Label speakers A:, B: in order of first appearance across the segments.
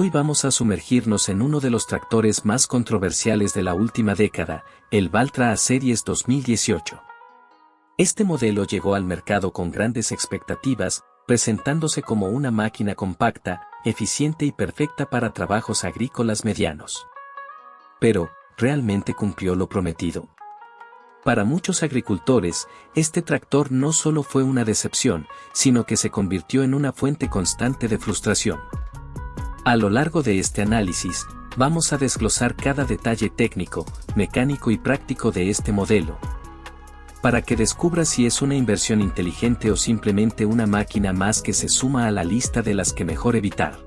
A: Hoy vamos a sumergirnos en uno de los tractores más controversiales de la última década, el Valtra A-Series 2018. Este modelo llegó al mercado con grandes expectativas, presentándose como una máquina compacta, eficiente y perfecta para trabajos agrícolas medianos. Pero, ¿realmente cumplió lo prometido? Para muchos agricultores, este tractor no solo fue una decepción, sino que se convirtió en una fuente constante de frustración. A lo largo de este análisis, vamos a desglosar cada detalle técnico, mecánico y práctico de este modelo, para que descubras si es una inversión inteligente o simplemente una máquina más que se suma a la lista de las que mejor evitar.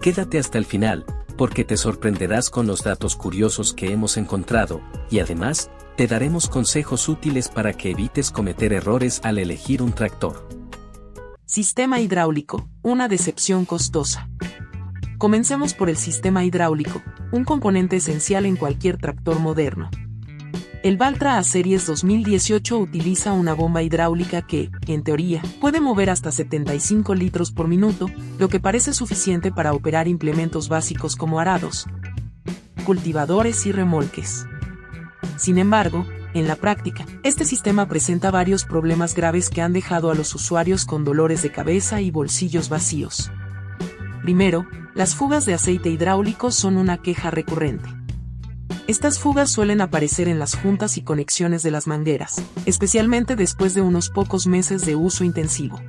A: Quédate hasta el final, porque te sorprenderás con los datos curiosos que hemos encontrado, y además, te daremos consejos útiles para que evites cometer errores al elegir un tractor.
B: Sistema hidráulico, una decepción costosa. Comencemos por el sistema hidráulico, un componente esencial en cualquier tractor moderno. El Valtra A-Series 2018 utiliza una bomba hidráulica que, en teoría, puede mover hasta 75 litros por minuto, lo que parece suficiente para operar implementos básicos como arados, cultivadores y remolques. Sin embargo, en la práctica, este sistema presenta varios problemas graves que han dejado a los usuarios con dolores de cabeza y bolsillos vacíos. Primero, las fugas de aceite hidráulico son una queja recurrente. Estas fugas suelen aparecer en las juntas y conexiones de las mangueras, especialmente después de unos pocos meses de uso intensivo.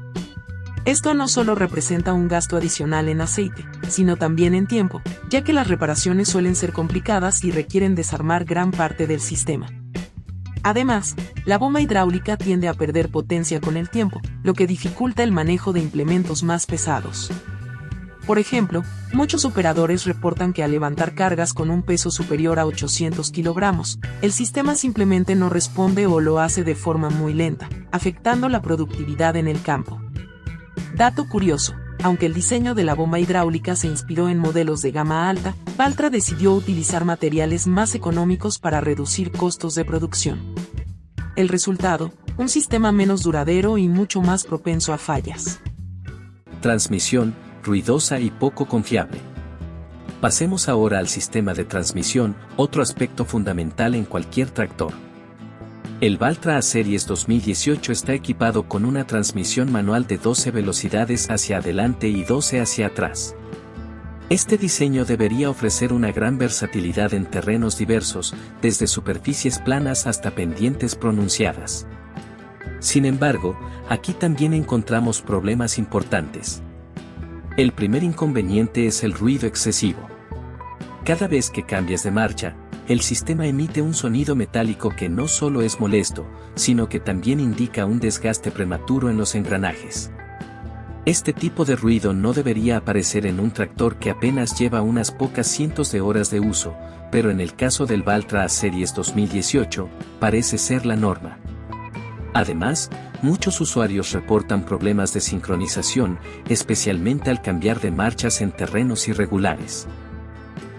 B: Esto no solo representa un gasto adicional en aceite, sino también en tiempo, ya que las reparaciones suelen ser complicadas y requieren desarmar gran parte del sistema. Además, la bomba hidráulica tiende a perder potencia con el tiempo, lo que dificulta el manejo de implementos más pesados. Por ejemplo, muchos operadores reportan que al levantar cargas con un peso superior a 800 kilogramos, el sistema simplemente no responde o lo hace de forma muy lenta, afectando la productividad en el campo. Dato curioso, aunque el diseño de la bomba hidráulica se inspiró en modelos de gama alta, Valtra decidió utilizar materiales más económicos para reducir costos de producción. El resultado, un sistema menos duradero y mucho más propenso a fallas.
A: Transmisión ruidosa y poco confiable. Pasemos ahora al sistema de transmisión, otro aspecto fundamental en cualquier tractor. El Valtra A-Series 2018 está equipado con una transmisión manual de 12 velocidades hacia adelante y 12 hacia atrás. Este diseño debería ofrecer una gran versatilidad en terrenos diversos, desde superficies planas hasta pendientes pronunciadas. Sin embargo, aquí también encontramos problemas importantes. El primer inconveniente es el ruido excesivo. Cada vez que cambias de marcha, el sistema emite un sonido metálico que no solo es molesto, sino que también indica un desgaste prematuro en los engranajes. Este tipo de ruido no debería aparecer en un tractor que apenas lleva unas pocas cientos de horas de uso, pero en el caso del Valtra A-Series 2018, parece ser la norma. Además, muchos usuarios reportan problemas de sincronización, especialmente al cambiar de marchas en terrenos irregulares.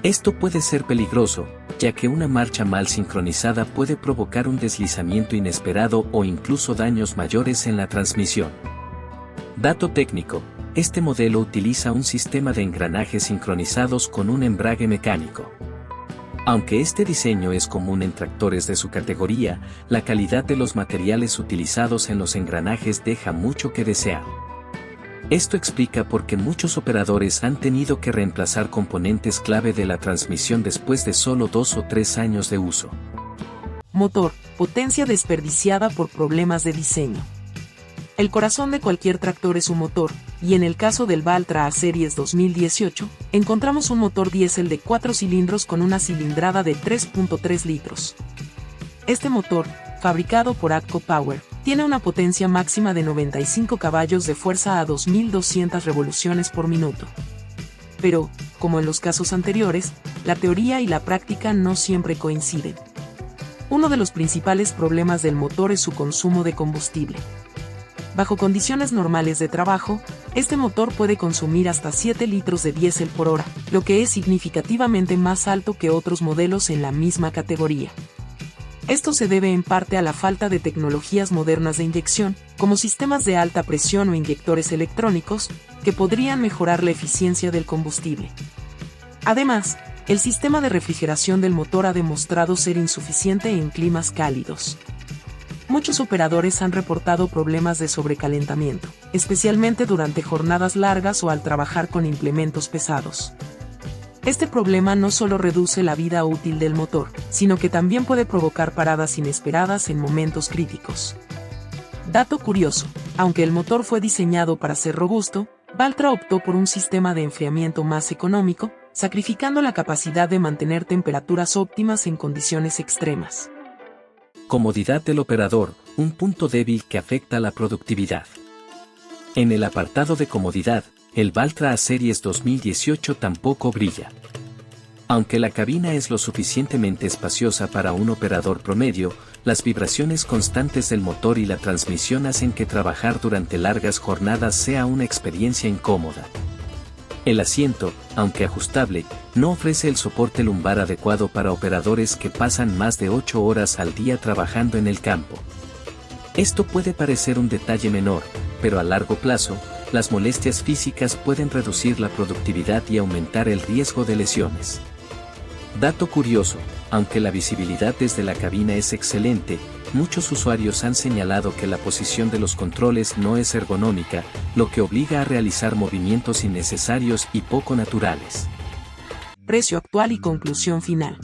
A: Esto puede ser peligroso, ya que una marcha mal sincronizada puede provocar un deslizamiento inesperado o incluso daños mayores en la transmisión. Dato técnico: este modelo utiliza un sistema de engranajes sincronizados con un embrague mecánico. Aunque este diseño es común en tractores de su categoría, la calidad de los materiales utilizados en los engranajes deja mucho que desear. Esto explica por qué muchos operadores han tenido que reemplazar componentes clave de la transmisión después de solo 2 o 3 años de uso.
B: Motor, potencia desperdiciada por problemas de diseño. El corazón de cualquier tractor es su motor, y en el caso del Valtra A-Series 2018, encontramos un motor diésel de 4 cilindros con una cilindrada de 3.3 litros. Este motor, fabricado por AGCO Power, tiene una potencia máxima de 95 caballos de fuerza a 2.200 revoluciones por minuto. Pero, como en los casos anteriores, la teoría y la práctica no siempre coinciden. Uno de los principales problemas del motor es su consumo de combustible. Bajo condiciones normales de trabajo, este motor puede consumir hasta 7 litros de diésel por hora, lo que es significativamente más alto que otros modelos en la misma categoría. Esto se debe en parte a la falta de tecnologías modernas de inyección, como sistemas de alta presión o inyectores electrónicos, que podrían mejorar la eficiencia del combustible. Además, el sistema de refrigeración del motor ha demostrado ser insuficiente en climas cálidos. Muchos operadores han reportado problemas de sobrecalentamiento, especialmente durante jornadas largas o al trabajar con implementos pesados. Este problema no solo reduce la vida útil del motor, sino que también puede provocar paradas inesperadas en momentos críticos. Dato curioso, aunque el motor fue diseñado para ser robusto, Valtra optó por un sistema de enfriamiento más económico, sacrificando la capacidad de mantener temperaturas óptimas en condiciones extremas.
A: Comodidad del operador, un punto débil que afecta la productividad. En el apartado de comodidad, el Valtra A-Series 2018 tampoco brilla. Aunque la cabina es lo suficientemente espaciosa para un operador promedio, las vibraciones constantes del motor y la transmisión hacen que trabajar durante largas jornadas sea una experiencia incómoda. El asiento, aunque ajustable, no ofrece el soporte lumbar adecuado para operadores que pasan más de 8 horas al día trabajando en el campo. Esto puede parecer un detalle menor, pero a largo plazo, las molestias físicas pueden reducir la productividad y aumentar el riesgo de lesiones. Dato curioso, aunque la visibilidad desde la cabina es excelente, muchos usuarios han señalado que la posición de los controles no es ergonómica, lo que obliga a realizar movimientos innecesarios y poco naturales.
B: Precio actual y conclusión final.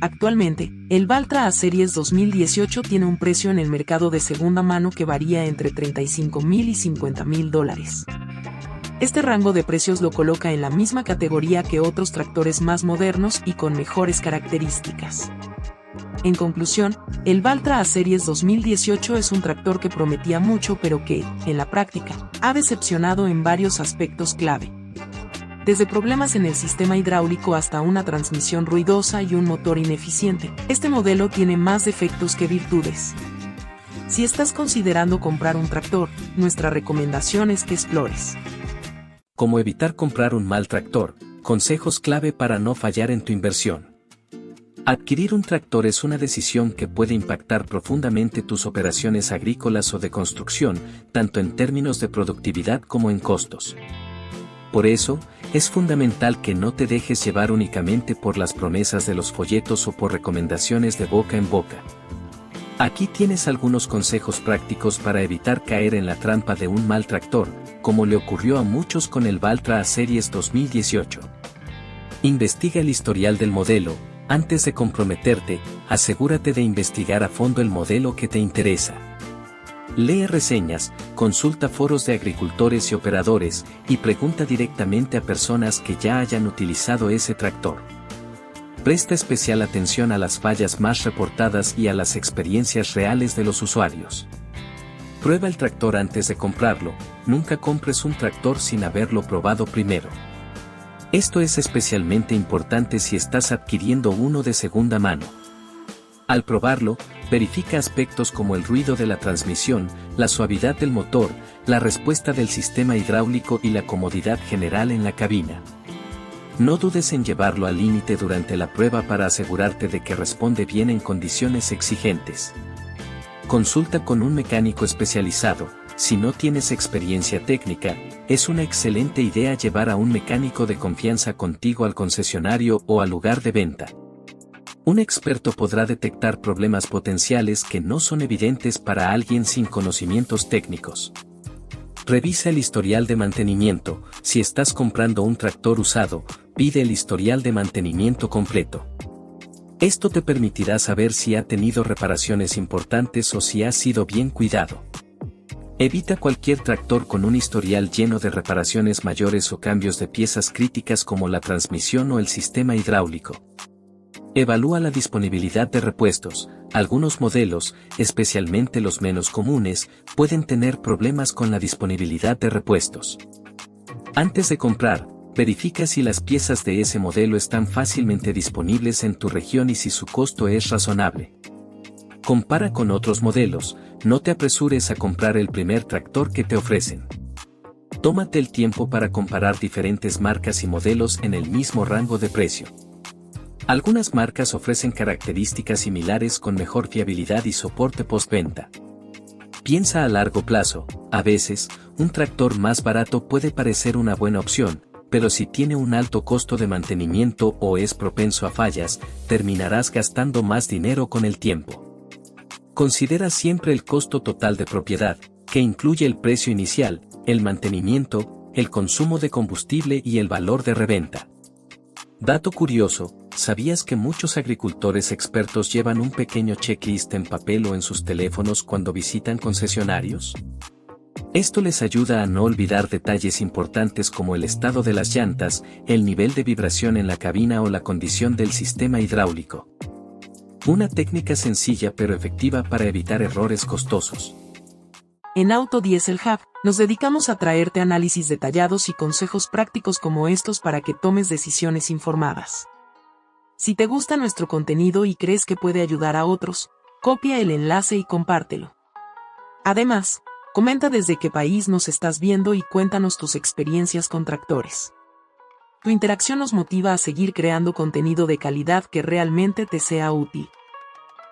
B: Actualmente, el Valtra A-Series 2018 tiene un precio en el mercado de segunda mano que varía entre $35,000 y $50,000. Este rango de precios lo coloca en la misma categoría que otros tractores más modernos y con mejores características. En conclusión, el Valtra A-Series 2018 es un tractor que prometía mucho pero que, en la práctica, ha decepcionado en varios aspectos clave. Desde problemas en el sistema hidráulico hasta una transmisión ruidosa y un motor ineficiente, este modelo tiene más defectos que virtudes. Si estás considerando comprar un tractor, nuestra recomendación es que explores.
A: Cómo evitar comprar un mal tractor, consejos clave para no fallar en tu inversión. Adquirir un tractor es una decisión que puede impactar profundamente tus operaciones agrícolas o de construcción, tanto en términos de productividad como en costos. Por eso, es fundamental que no te dejes llevar únicamente por las promesas de los folletos o por recomendaciones de boca en boca. Aquí tienes algunos consejos prácticos para evitar caer en la trampa de un mal tractor, como le ocurrió a muchos con el Valtra A-Series 2018. Investiga el historial del modelo. Antes de comprometerte, asegúrate de investigar a fondo el modelo que te interesa. Lee reseñas, consulta foros de agricultores y operadores, y pregunta directamente a personas que ya hayan utilizado ese tractor. Presta especial atención a las fallas más reportadas y a las experiencias reales de los usuarios. Prueba el tractor antes de comprarlo, nunca compres un tractor sin haberlo probado primero. Esto es especialmente importante si estás adquiriendo uno de segunda mano. Al probarlo, verifica aspectos como el ruido de la transmisión, la suavidad del motor, la respuesta del sistema hidráulico y la comodidad general en la cabina. No dudes en llevarlo al límite durante la prueba para asegurarte de que responde bien en condiciones exigentes. Consulta con un mecánico especializado. Si no tienes experiencia técnica, es una excelente idea llevar a un mecánico de confianza contigo al concesionario o al lugar de venta. Un experto podrá detectar problemas potenciales que no son evidentes para alguien sin conocimientos técnicos. Revisa el historial de mantenimiento. Si estás comprando un tractor usado, pide el historial de mantenimiento completo. Esto te permitirá saber si ha tenido reparaciones importantes o si ha sido bien cuidado. Evita cualquier tractor con un historial lleno de reparaciones mayores o cambios de piezas críticas como la transmisión o el sistema hidráulico. Evalúa la disponibilidad de repuestos. Algunos modelos, especialmente los menos comunes, pueden tener problemas con la disponibilidad de repuestos. Antes de comprar, verifica si las piezas de ese modelo están fácilmente disponibles en tu región y si su costo es razonable. Compara con otros modelos, no te apresures a comprar el primer tractor que te ofrecen. Tómate el tiempo para comparar diferentes marcas y modelos en el mismo rango de precio. Algunas marcas ofrecen características similares con mejor fiabilidad y soporte postventa. Piensa a largo plazo. A veces, un tractor más barato puede parecer una buena opción, pero si tiene un alto costo de mantenimiento o es propenso a fallas, terminarás gastando más dinero con el tiempo. Considera siempre el costo total de propiedad, que incluye el precio inicial, el mantenimiento, el consumo de combustible y el valor de reventa. Dato curioso, ¿sabías que muchos agricultores expertos llevan un pequeño checklist en papel o en sus teléfonos cuando visitan concesionarios? Esto les ayuda a no olvidar detalles importantes como el estado de las llantas, el nivel de vibración en la cabina o la condición del sistema hidráulico. Una técnica sencilla pero efectiva para evitar errores costosos.
B: En Auto Diesel Hub, nos dedicamos a traerte análisis detallados y consejos prácticos como estos para que tomes decisiones informadas. Si te gusta nuestro contenido y crees que puede ayudar a otros, copia el enlace y compártelo. Además, comenta desde qué país nos estás viendo y cuéntanos tus experiencias con tractores. Tu interacción nos motiva a seguir creando contenido de calidad que realmente te sea útil.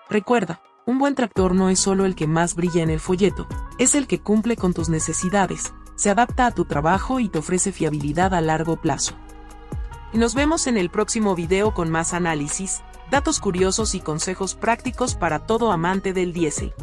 B: Recuerda, un buen tractor no es solo el que más brilla en el folleto, es el que cumple con tus necesidades, se adapta a tu trabajo y te ofrece fiabilidad a largo plazo. Nos vemos en el próximo video con más análisis, datos curiosos y consejos prácticos para todo amante del diésel.